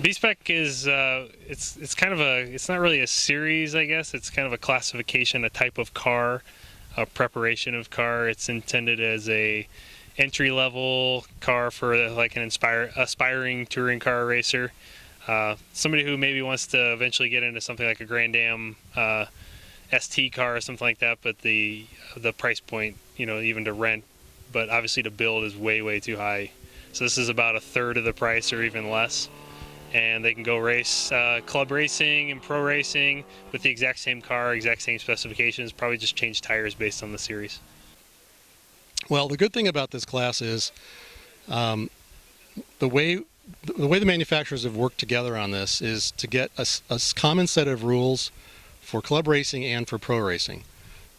B-Spec is it's kind of it's not really a series, I guess. It's kind of a classification, a type of car, a preparation of car. It's intended as a entry-level car for like an aspiring touring car racer. Somebody who maybe wants to eventually get into something like a Grand Am ST car or something like that, but the price point, even to rent, but obviously to build is way too high. So this is about a third of the price or even less. And they can go race club racing and pro racing with the exact same car, exact same specifications, probably just change tires based on the series. Well, the good thing about this class is the way the manufacturers have worked together on this is to get a common set of rules for club racing and for pro racing.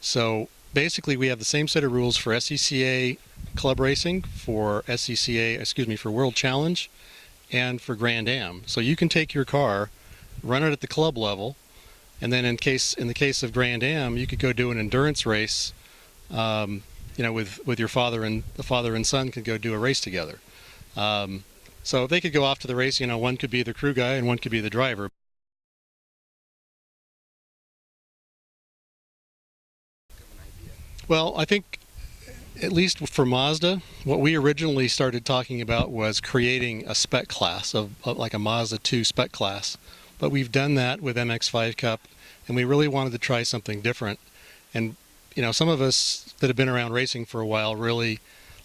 So basically we have the same set of rules for SCCA club racing, for for World Challenge, and for Grand Am. So you can take your car, run it at the club level, and then in the case of Grand Am, you could go do an endurance race. With your father and the father and son could go do a race together. So they could go off to the race. One could be the crew guy and one could be the driver. Well, I think, at least for Mazda, what we originally started talking about was creating a spec class, like a Mazda 2 spec class. But we've done that with MX-5 Cup, and we really wanted to try something different. And some of us that have been around racing for a while really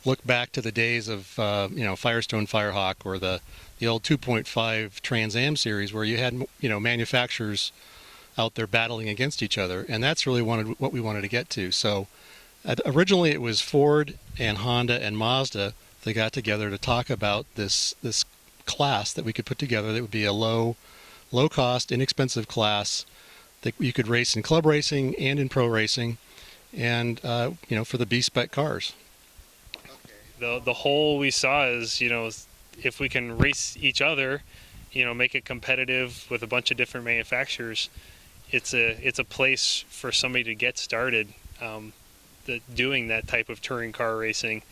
look back to the days of Firestone Firehawk or the old 2.5 Trans Am series, where you had manufacturers out there battling against each other, and that's really what we wanted to get to. So originally it was Ford and Honda and Mazda that got together to talk about this class that we could put together that would be a low cost, inexpensive class that you could race in club racing and in pro racing, and for the B-Spec cars. The whole we saw is if we can race each other, make it competitive with a bunch of different manufacturers, it's a place for somebody to get started doing that type of touring car racing,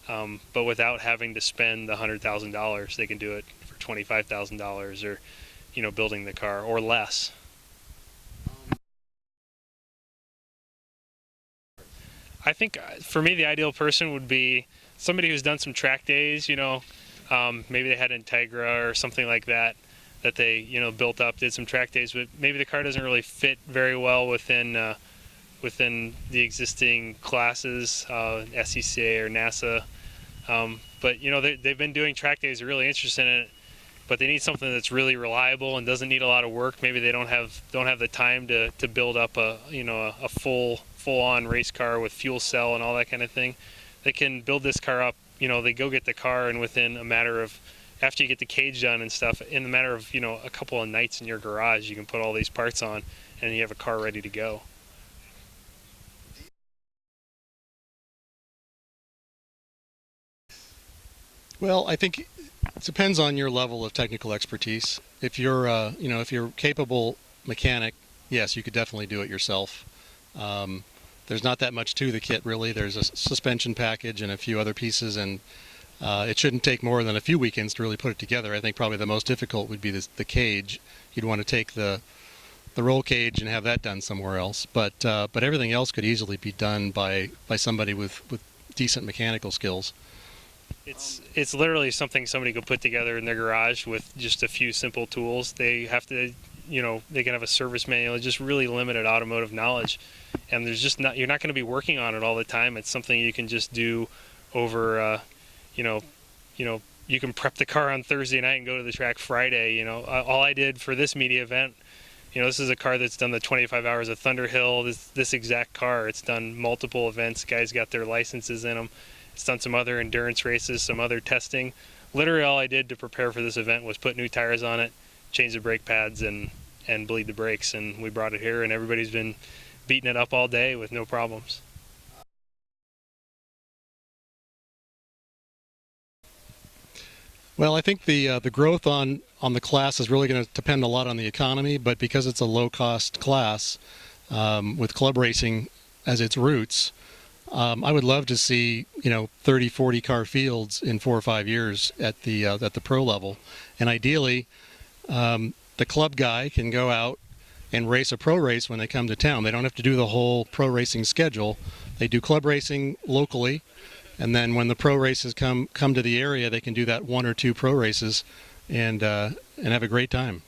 but without having to spend the $100,000. They can do it for $25,000 or building the car or less. I think for me the ideal person would be somebody who's done some track days, maybe they had Integra or something like that they built up, did some track days, but maybe the car doesn't really fit very well within the existing classes, SCCA or NASA, but they've been doing track days, they're really interested in it, but they need something that's really reliable and doesn't need a lot of work. Maybe they don't have the time to build up a full-on race car with fuel cell and all that kind of thing. They can build this car up, they go get the car, and within a matter of, after you get the cage done and stuff, in a matter of a couple of nights in your garage, you can put all these parts on and you have a car ready to go. Well, I think it depends on your level of technical expertise. If you're if you're a capable mechanic, yes, you could definitely do it yourself. There's not that much to the kit, really. There's a suspension package and a few other pieces, and it shouldn't take more than a few weekends to really put it together. I think probably the most difficult would be the cage. You'd want to take the roll cage and have that done somewhere else. But everything else could easily be done by somebody with decent mechanical skills. It's literally something somebody could put together in their garage with just a few simple tools. They have to, they can have a service manual, just really limited automotive knowledge, and there's just you're not going to be working on it all the time. It's something you can just do over, you can prep the car on Thursday night and go to the track Friday. All I did for this media event, this is a car that's done the 25 hours of Thunderhill. This exact car, it's done multiple events. Guys got their licenses in them. It's done some other endurance races, some other testing. Literally all I did to prepare for this event was put new tires on it, change the brake pads, and bleed the brakes, and we brought it here, and everybody's been beating it up all day with no problems. Well, I think the growth on the class is really going to depend a lot on the economy, but because it's a low-cost class with club racing as its roots, I would love to see 30, 40 car fields in 4 or 5 years at the pro level, and ideally the club guy can go out and race a pro race when they come to town. They don't have to do the whole pro racing schedule. They do club racing locally, and then when the pro races come to the area, they can do that 1 or 2 pro races and have a great time.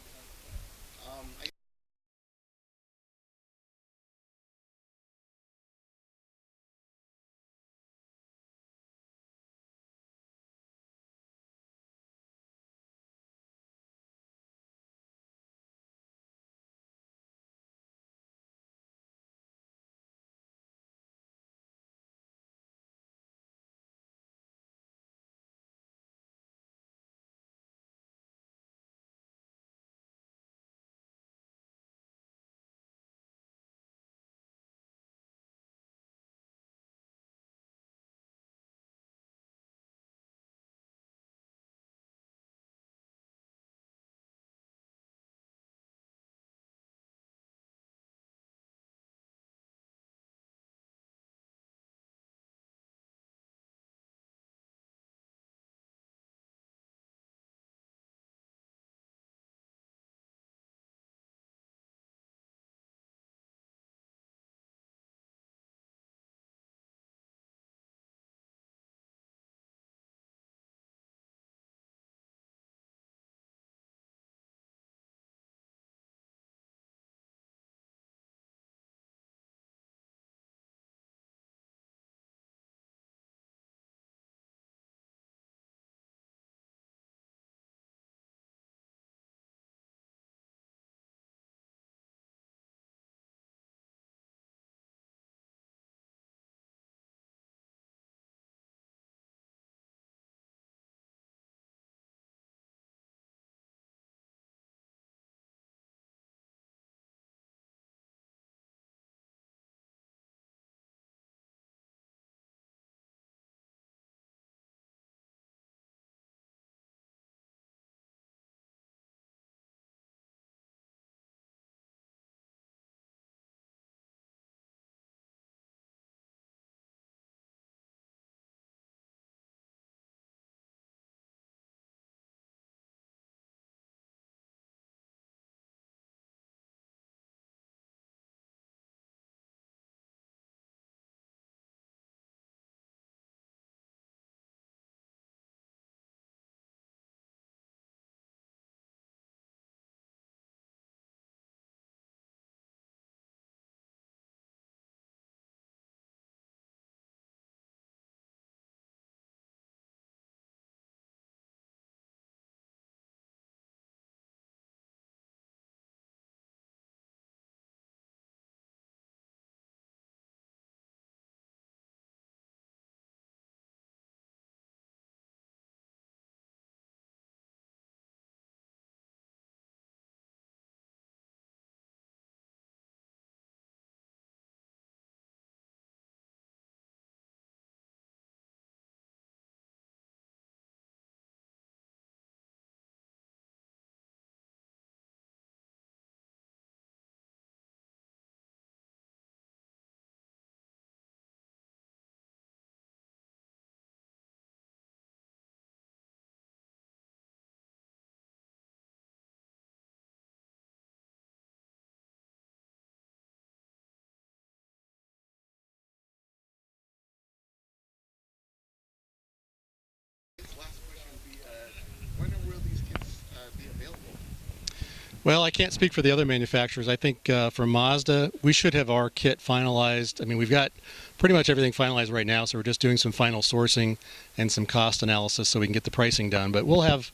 Well, I can't speak for the other manufacturers. I think for Mazda, we should have our kit finalized. I mean, we've got pretty much everything finalized right now, so we're just doing some final sourcing and some cost analysis so we can get the pricing done. But we'll have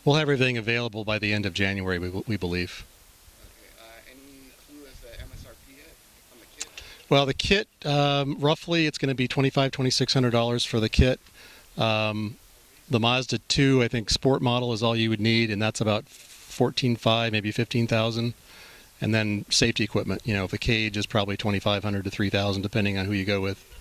everything available by the end of January, we believe. Okay. Any clue as to MSRP yet on the kit? Well, the kit, roughly, it's going to be $2,500–$2,600 for the kit. The Mazda 2, I think, sport model is all you would need, and that's about $14,500, maybe $15,000. And then safety equipment, you know, the cage is probably $2,500 to $3,000, depending on who you go with.